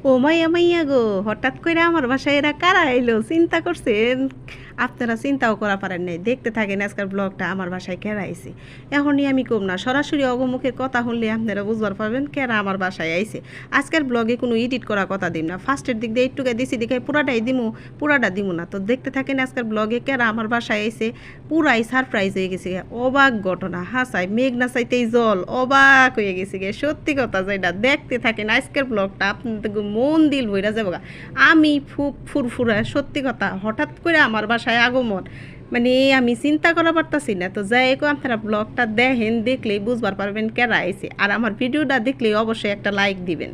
ও মাইয়া মাইয়া গো, হঠাৎ করে আমার বাসায় এরা কারা এলো চিন্তা করছেন? আপনারা চিন্তাও করা পারেন নাই। দেখতে থাকেন আজকের ব্লগটা, আমার বাসায় কেরা আইছে। এখনই আমি কম না, সরাসরি অগমুখের কথা শুনলে আপনারা বুঝবার পারবেন কেরা আমার বাসায় আইছে। আজকের ব্লগে কোনো এডিট করা কথা দিম না, ফার্স্টের দিক দিয়ে একটুকে দিছি দেখে পুরাটাই দিমু, পুরাটা দিমু না। তো দেখতে থাকেন আজকের ব্লগে কেরা আমার বাসায় আইছে। পুরাই সারপ্রাইজ হয়ে গেছে, অবাক ঘটনা, হাসাই মেঘ না চাইতেই জল, অবাক হয়ে গেছে গে, সত্যি কথা যেটা। দেখতে থাকেন আজকের ব্লগটা, আপনাদের মন দিল বইরা যাবো গা। আমি ফুরফুরা, সত্যি কথা, হঠাৎ করে আমার বাসায় আগমন, মানে আমি চিন্তা করা পারতাছি না। তো যাই হোক, আপনারা ব্লগটা দেখেন, দেখলেই বুঝবার পারবেন কেরা আইছে। আর আমার ভিডিওটা দেখলেই অবশ্যই একটা লাইক দিবেন।